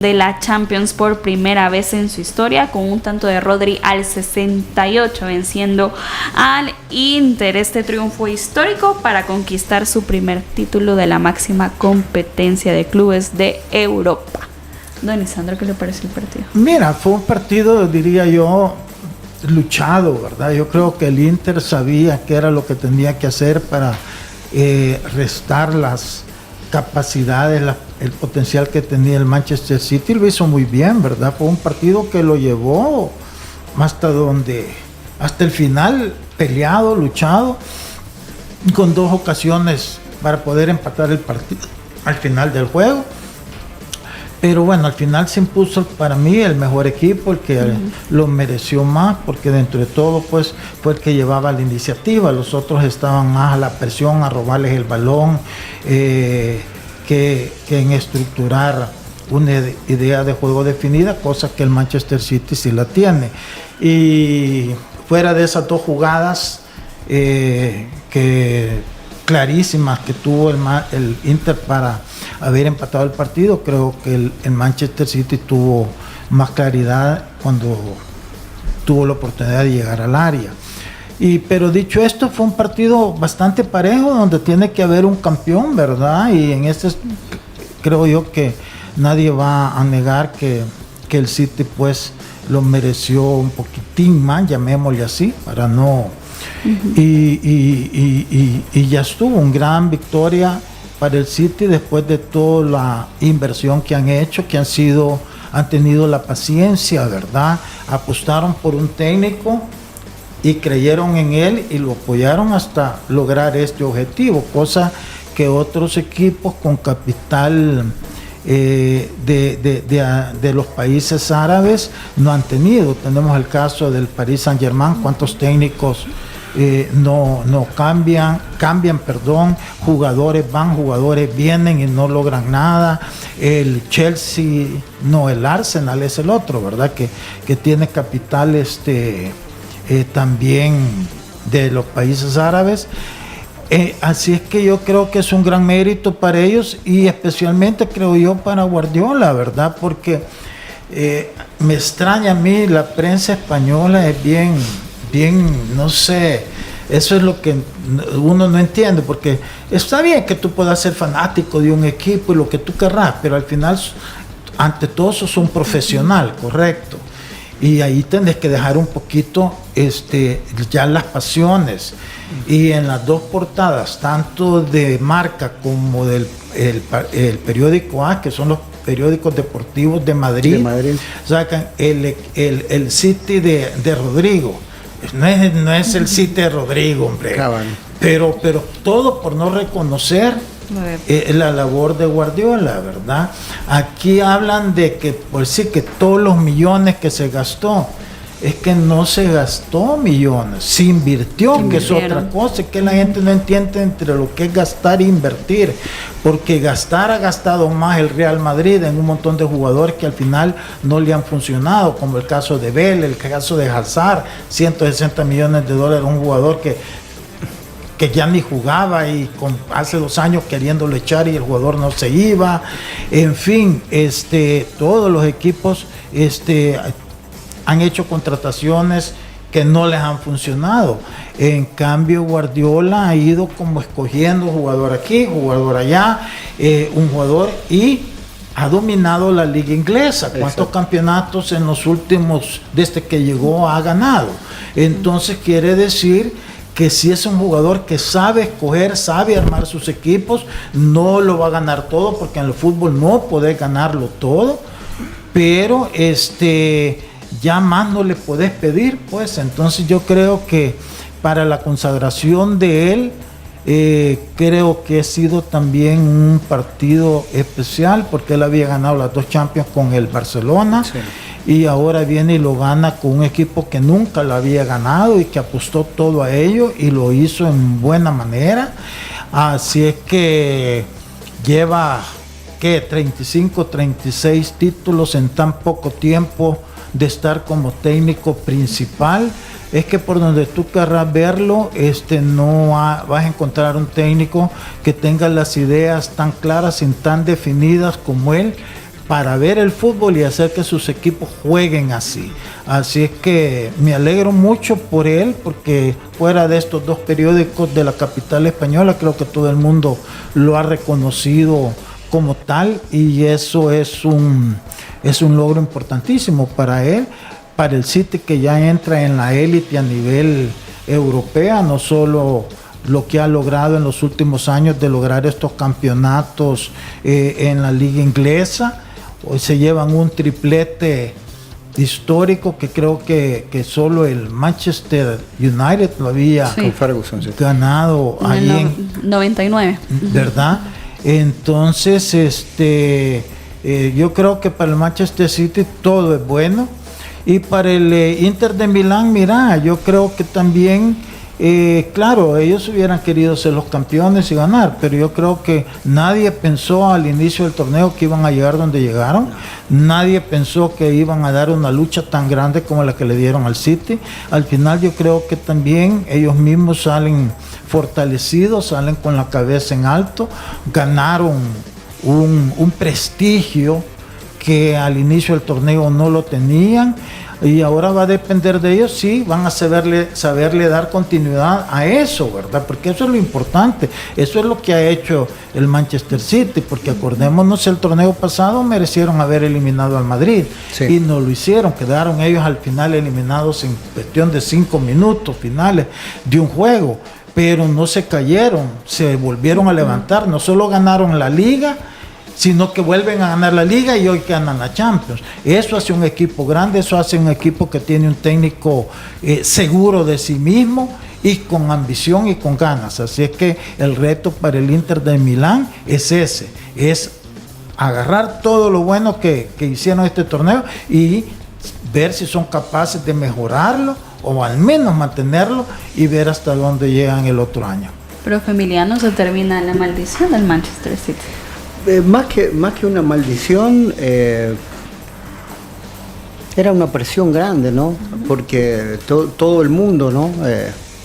de la Champions por primera vez en su historia, con un tanto de Rodri al 68, venciendo al Inter. Este triunfo histórico para conquistar su primer título de la máxima competencia de clubes de Europa. Don Lisandro, ¿qué le parece el partido? Mira, fue un partido, diría yo, luchado, ¿verdad? Yo creo que el Inter sabía qué era lo que tenía que hacer para restar las capacidades, el potencial que tenía el Manchester City. Lo hizo muy bien, ¿verdad? Fue un partido que lo llevó hasta el final, peleado, luchado, con 2 ocasiones para poder empatar el partido al final del juego. Pero bueno, al final se impuso para mí el mejor equipo, el que lo mereció más, porque dentro de todo pues fue el que llevaba la iniciativa. Los otros estaban más a la presión, a robarles el balón, que en estructurar una idea de juego definida, cosa que el Manchester City sí la tiene. Y fuera de esas 2 jugadas clarísimas que tuvo el Inter para haber empatado el partido, creo que el Manchester City tuvo más claridad cuando tuvo la oportunidad de llegar al área. Pero dicho esto, fue un partido bastante parejo, donde tiene que haber un campeón, ¿verdad? Y en este creo yo que nadie va a negar que el City pues lo mereció un poquitín más, llamémosle así, para no... Y ya estuvo, una gran victoria para el City después de toda la inversión que han hecho, que han tenido la paciencia, ¿verdad? Apostaron por un técnico y creyeron en él y lo apoyaron hasta lograr este objetivo, cosa que otros equipos con capital de los países árabes no han tenido. Tenemos el caso del Paris Saint-Germain, cuántos técnicos no cambian, jugadores van, jugadores vienen y no logran nada. El Chelsea, el Arsenal es el otro, ¿verdad? Que tiene capital también de los países árabes. Así es que yo creo que es un gran mérito para ellos, y especialmente creo yo para Guardiola, ¿verdad? Porque me extraña a mí, la prensa española es bien, no sé, eso es lo que uno no entiende, porque está bien que tú puedas ser fanático de un equipo y lo que tú querrás, pero al final, ante todo, sos un profesional, correcto. Y ahí tenés que dejar un poquito ya las pasiones. Y en las 2 portadas, tanto de Marca como del el periódico A, que son los periódicos deportivos de Madrid, sacan el City de Rodrigo. No es el City de Rodrigo, hombre. Pero todo por no reconocer la labor de Guardiola, ¿verdad? Aquí hablan de que, pues sí, que todos los millones que se gastó, es que no se gastó millones, se invirtió, que es otra cosa, que la gente no entiende entre lo que es gastar e invertir, porque ha gastado más el Real Madrid en un montón de jugadores que al final no le han funcionado, como el caso de Bale, el caso de Hazard, 160 millones de dólares, un jugador que ya ni jugaba, y hace 2 años queriéndolo echar y el jugador no se iba. En fin, todos los equipos han hecho contrataciones que no les han funcionado. En cambio, Guardiola ha ido como escogiendo jugador aquí, jugador allá, un jugador, y ha dominado la liga inglesa. ¿Cuántos campeonatos en los últimos, desde que llegó, ha ganado? Entonces quiere decir que si es un jugador que sabe escoger, sabe armar sus equipos. No lo va a ganar todo, porque en el fútbol no podés ganarlo todo, pero ya más no le podés pedir, pues. Entonces yo creo que para la consagración de él, creo que ha sido también un partido especial, porque él había ganado las 2 Champions con el Barcelona, sí, y ahora viene y lo gana con un equipo que nunca lo había ganado y que apostó todo a ello y lo hizo en buena manera. Así es que lleva 35, 36 títulos en tan poco tiempo de estar como técnico principal. Es que por donde tú querrás verlo, vas a encontrar un técnico que tenga las ideas tan claras y tan definidas como él, para ver el fútbol y hacer que sus equipos jueguen así. Así es que me alegro mucho por él, porque fuera de estos dos periódicos de la capital española, creo que todo el mundo lo ha reconocido como tal, y eso es un logro importantísimo para él, para el City, que ya entra en la élite a nivel europea, no solo lo que ha logrado en los últimos años de lograr estos campeonatos en la liga inglesa. Hoy se llevan un triplete histórico que creo que solo el Manchester United lo había Sí. ganado En ahí el en 99. ¿verdad? Entonces, yo creo que para el Manchester City todo es bueno. Y para el Inter de Milán, mira, yo creo que también, claro, ellos hubieran querido ser los campeones y ganar, pero yo creo que nadie pensó al inicio del torneo que iban a llegar donde llegaron. Nadie pensó que iban a dar una lucha tan grande como la que le dieron al City. Al final yo creo que también ellos mismos salen fortalecidos, salen con la cabeza en alto, ganaron un prestigio que al inicio del torneo no lo tenían, y ahora va a depender de ellos si van a saberle dar continuidad a eso, ¿verdad? Porque eso es lo importante, eso es lo que ha hecho el Manchester City, porque acordémonos, el torneo pasado merecieron haber eliminado al Madrid, sí, y no lo hicieron, quedaron ellos al final eliminados en cuestión de 5 minutos finales de un juego, pero no se cayeron, se volvieron a levantar, no solo ganaron la liga, sino que vuelven a ganar la liga y hoy ganan la Champions. Eso hace un equipo grande, eso hace un equipo que tiene un técnico seguro de sí mismo y con ambición y con ganas. Así es que el reto para el Inter de Milán es ese, es agarrar todo lo bueno que hicieron este torneo y ver si son capaces de mejorarlo o al menos mantenerlo y ver hasta dónde llegan el otro año. Profe Emiliano, se termina la maldición del Manchester City. Más que una maldición, era una presión grande, ¿no? Porque todo el mundo, ¿no?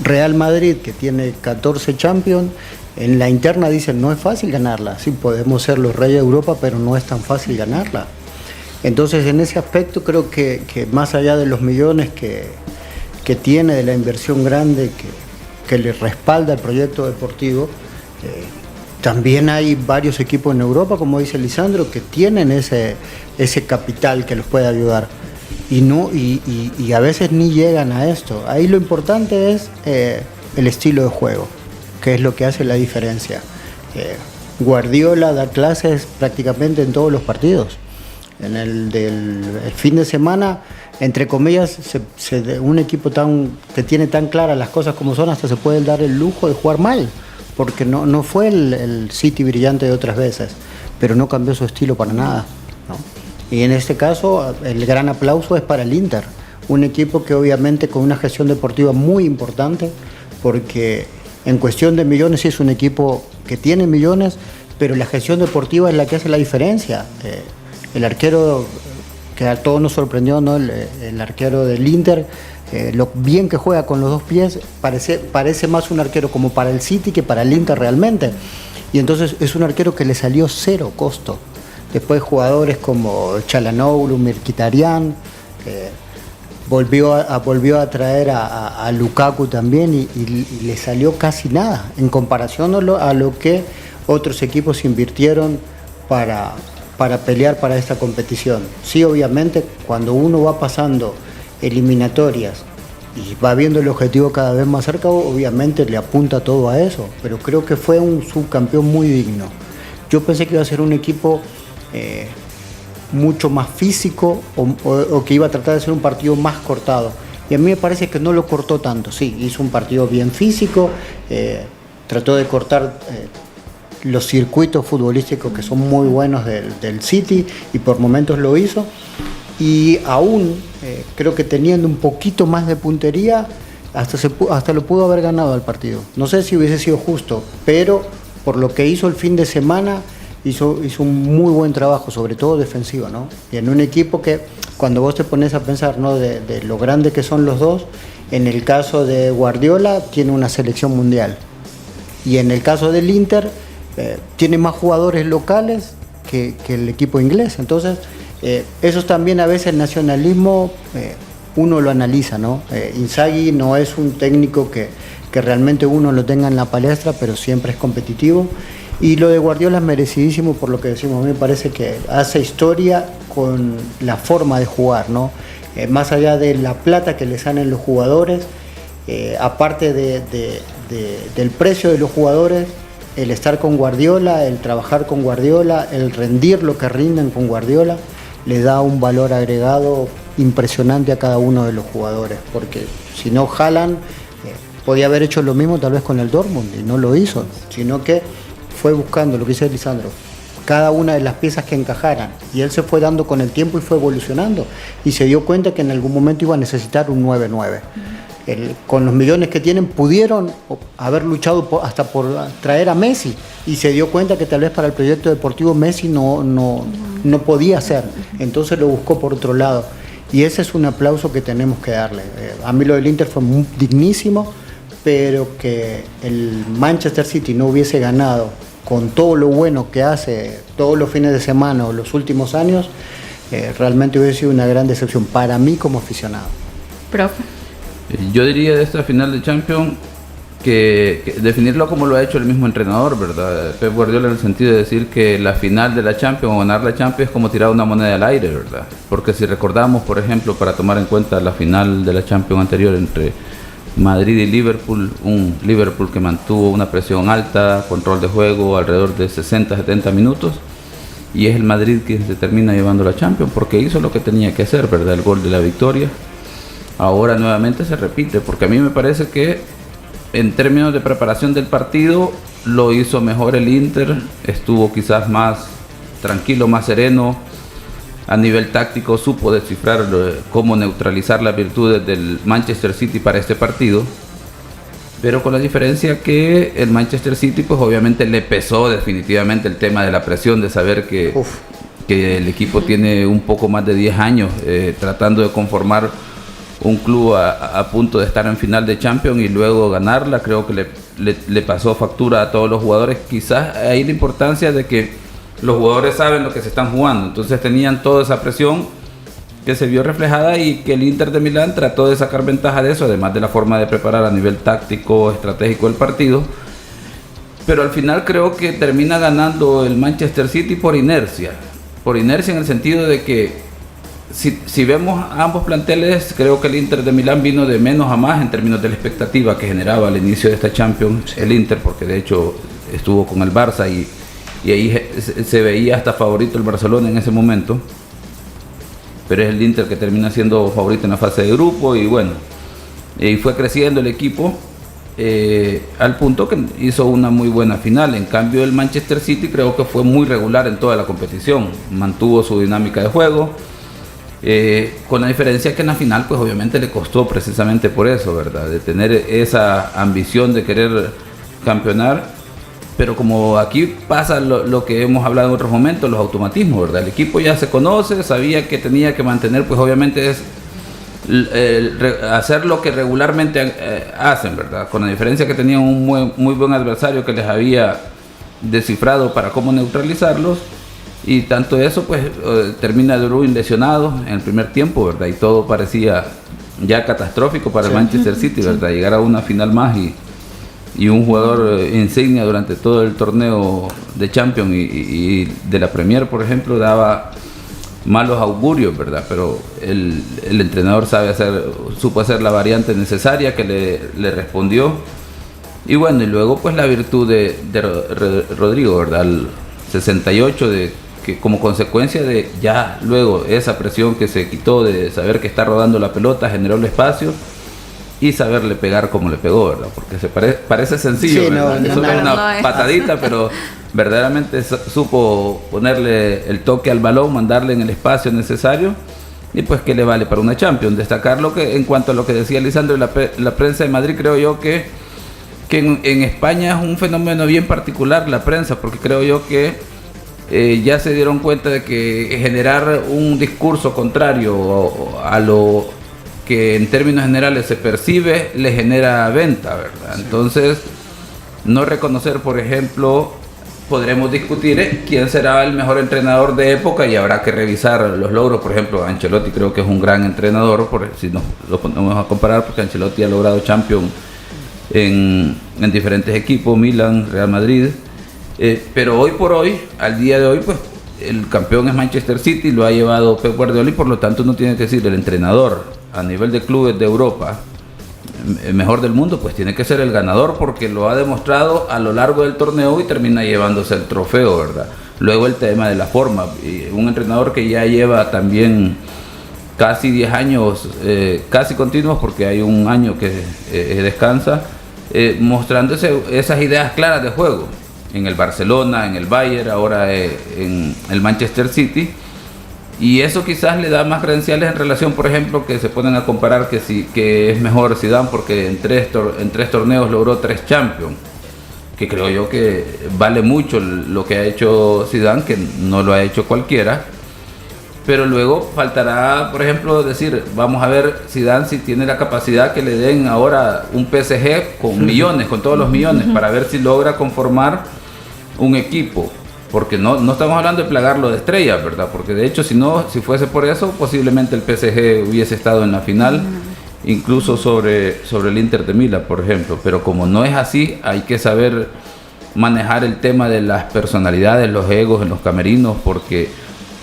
Real Madrid, que tiene 14 Champions, en la interna dicen no es fácil ganarla. Sí, podemos ser los reyes de Europa, pero no es tan fácil ganarla. Entonces, en ese aspecto creo que más allá de los millones que tiene, de la inversión grande que le respalda el proyecto deportivo, también hay varios equipos en Europa, como dice Lisandro, que tienen ese capital que los puede ayudar. Y a veces ni llegan a esto. Ahí lo importante es el estilo de juego, que es lo que hace la diferencia. Guardiola da clases prácticamente en todos los partidos. En el fin de semana, entre comillas, un equipo que tiene tan claras las cosas como son, hasta se puede dar el lujo de jugar mal, porque no fue el City brillante de otras veces, pero no cambió su estilo para nada, ¿no? Y en este caso el gran aplauso es para el Inter, un equipo que obviamente con una gestión deportiva muy importante, porque en cuestión de millones sí es un equipo que tiene millones, pero la gestión deportiva es la que hace la diferencia. El arquero que a todos nos sorprendió, ¿no? El arquero del Inter, lo bien que juega con los dos pies, parece más un arquero como para el City que para el Inter realmente. Y entonces es un arquero que le salió cero costo. Después jugadores como Çalhanoğlu, Mkhitaryan, volvió a traer a Lukaku también y le salió casi nada en comparación a lo que otros equipos invirtieron para pelear para esta competición. Sí, obviamente, cuando uno va pasando eliminatorias y va viendo el objetivo cada vez más cerca, obviamente le apunta todo a eso, pero creo que fue un subcampeón muy digno. Yo pensé que iba a ser un equipo mucho más físico o que iba a tratar de ser un partido más cortado, y a mí me parece que no lo cortó tanto. Sí, hizo un partido bien físico, trató de cortar los circuitos futbolísticos que son muy buenos del City, y por momentos lo hizo, y aún creo que teniendo un poquito más de puntería hasta lo pudo haber ganado el partido. No sé si hubiese sido justo, pero por lo que hizo el fin de semana hizo un muy buen trabajo, sobre todo defensivo, ¿no? Y en un equipo que cuando vos te pones a pensar, ¿no?, de lo grande que son los dos, en el caso de Guardiola tiene una selección mundial, y en el caso del Inter tiene más jugadores locales que el equipo inglés. Entonces, eso también a veces el nacionalismo uno lo analiza, ¿no? Inzaghi no es un técnico que realmente uno lo tenga en la palestra, pero siempre es competitivo. Y lo de Guardiola es merecidísimo por lo que decimos. A mí me parece que hace historia con la forma de jugar, ¿no? Más allá de la plata que le salen los jugadores, aparte del precio de los jugadores, el estar con Guardiola, el trabajar con Guardiola, el rendir lo que rinden con Guardiola, le da un valor agregado impresionante a cada uno de los jugadores, porque si no, Haaland podía haber hecho lo mismo tal vez con el Dortmund y no lo hizo, sino que fue buscando, lo que dice Lisandro, cada una de las piezas que encajaran, y él se fue dando con el tiempo y fue evolucionando y se dio cuenta que en algún momento iba a necesitar un 9-9. Con los millones que tienen pudieron haber luchado hasta por traer a Messi, y se dio cuenta que tal vez para el proyecto deportivo Messi no podía ser, entonces lo buscó por otro lado, y ese es un aplauso que tenemos que darle. A mí lo del Inter fue muy dignísimo, pero que el Manchester City no hubiese ganado con todo lo bueno que hace todos los fines de semana o los últimos años, realmente hubiese sido una gran decepción para mí como aficionado. Profe. Yo diría de esta final de Champions que definirlo como lo ha hecho el mismo entrenador, ¿verdad? Pep Guardiola, en el sentido de decir que la final de la Champions o ganar la Champions es como tirar una moneda al aire, ¿verdad? Porque si recordamos, por ejemplo, para tomar en cuenta la final de la Champions anterior entre Madrid y Liverpool, un Liverpool que mantuvo una presión alta, control de juego alrededor de 60-70 minutos, y es el Madrid que se termina llevando la Champions porque hizo lo que tenía que hacer, ¿verdad? El gol de la victoria. Ahora nuevamente se repite, porque a mí me parece que en términos de preparación del partido lo hizo mejor el Inter, estuvo quizás más tranquilo, más sereno. A nivel táctico supo descifrar cómo neutralizar las virtudes del Manchester City para este partido, pero con la diferencia que el Manchester City pues obviamente le pesó definitivamente el tema de la presión, de saber que el equipo tiene un poco más de 10 años tratando de conformar un club a punto de estar en final de Champions y luego ganarla. Creo que le pasó factura a todos los jugadores. Quizás ahí la importancia de que los jugadores saben lo que se están jugando, entonces tenían toda esa presión que se vio reflejada, y que el Inter de Milán trató de sacar ventaja de eso, además de la forma de preparar a nivel táctico, estratégico el partido. Pero al final creo que termina ganando el Manchester City por inercia en el sentido de que si vemos ambos planteles, creo que el Inter de Milán vino de menos a más en términos de la expectativa que generaba al inicio de esta Champions el Inter, porque de hecho estuvo con el Barça y ahí se veía hasta favorito el Barcelona en ese momento, pero es el Inter que termina siendo favorito en la fase de grupo, y bueno, y fue creciendo el equipo al punto que hizo una muy buena final. En cambio el Manchester City creo que fue muy regular en toda la competición, mantuvo su dinámica de juego, con la diferencia que en la final pues obviamente le costó precisamente por eso, ¿verdad? De tener esa ambición de querer campeonar. Pero como aquí pasa lo que hemos hablado en otros momentos, los automatismos, ¿verdad? El equipo ya se conoce, sabía que tenía que mantener, pues obviamente es hacer lo que regularmente hacen, ¿verdad? Con la diferencia que tenían un muy buen adversario que les había descifrado para cómo neutralizarlos, y tanto eso, pues termina De Bruyne lesionado en el primer tiempo, ¿verdad? Y todo parecía ya catastrófico para el Manchester City, ¿verdad? Llegar a una final más y un jugador insignia durante todo el torneo de Champions y de la Premier, por ejemplo, daba malos augurios, ¿verdad? Pero el entrenador supo hacer la variante necesaria que le respondió. Y bueno, y luego pues la virtud de Rodrigo, ¿verdad? Al 68, que como consecuencia de ya luego esa presión que se quitó de saber que está rodando la pelota, generó el espacio y saberle pegar como le pegó, ¿verdad? Porque parece sencillo, sí, ¿verdad? Eso es una patadita, pero verdaderamente supo ponerle el toque al balón, mandarle en el espacio necesario, y pues que le vale para una Champions. Destacar lo que, en cuanto a lo que decía Lisandro, la prensa de Madrid, creo yo que en España es un fenómeno bien particular la prensa, porque creo yo que ya se dieron cuenta de que generar un discurso contrario a lo que en términos generales se percibe le genera venta, ¿verdad? Sí. Entonces, no reconocer, por ejemplo, podremos discutir quién será el mejor entrenador de época y habrá que revisar los logros. Por ejemplo, Ancelotti creo que es un gran entrenador, si nos lo ponemos a comparar, porque Ancelotti ha logrado Champions en diferentes equipos, Milan, Real Madrid, pero hoy por hoy, al día de hoy, pues el campeón es Manchester City, lo ha llevado Pep Guardiola, y por lo tanto uno tiene que decir, el entrenador a nivel de clubes de Europa, el mejor del mundo, pues tiene que ser el ganador, porque lo ha demostrado a lo largo del torneo y termina llevándose el trofeo, ¿verdad? Luego el tema de la forma, un entrenador que ya lleva también casi 10 años, casi continuos, porque hay un año que descansa, mostrándose esas ideas claras de juego, en el Barcelona, en el Bayern, ahora en el Manchester City, y eso quizás le da más credenciales en relación, por ejemplo, que se ponen a comparar que es mejor Zidane porque en tres torneos logró 3 Champions, que creo yo que vale mucho lo que ha hecho Zidane, que no lo ha hecho cualquiera. Pero luego faltará, por ejemplo, decir, vamos a ver Zidane si tiene la capacidad que le den ahora un PSG con millones, con todos los millones, para ver si logra conformar un equipo, porque no estamos hablando de plagarlo de estrellas, ¿verdad? Porque de hecho si fuese por eso, posiblemente el PSG hubiese estado en la final, incluso sobre el Inter de Milán, por ejemplo. Pero como no es así, hay que saber manejar el tema de las personalidades, los egos en los camerinos, porque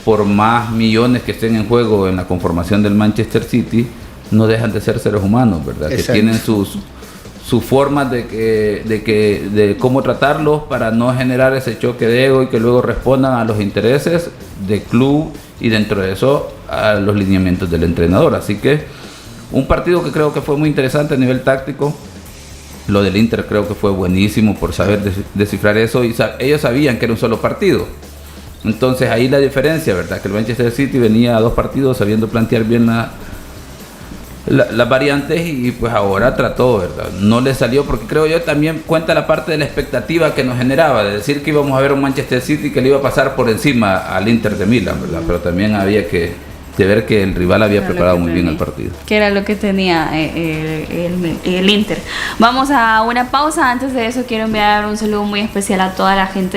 por más millones que estén en juego en la conformación del Manchester City, no dejan de ser seres humanos, ¿verdad? Exacto. Que tienen sus formas de cómo tratarlos para no generar ese choque de ego y que luego respondan a los intereses del club y dentro de eso a los lineamientos del entrenador. Así que un partido que creo que fue muy interesante a nivel táctico. Lo del Inter creo que fue buenísimo por saber descifrar eso, y ellos sabían que era un solo partido. Entonces ahí la diferencia, ¿verdad? Que el Manchester City venía a 2 partidos sabiendo plantear bien las variantes, y pues ahora trató, ¿verdad? No le salió, porque creo yo también cuenta la parte de la expectativa que nos generaba, de decir que íbamos a ver un Manchester City que le iba a pasar por encima al Inter de Milán, ¿verdad? Pero también había que ver que el rival había preparado muy bien el partido. Que era lo que tenía el Inter. Vamos a una pausa. Antes de eso quiero enviar un saludo muy especial a toda la gente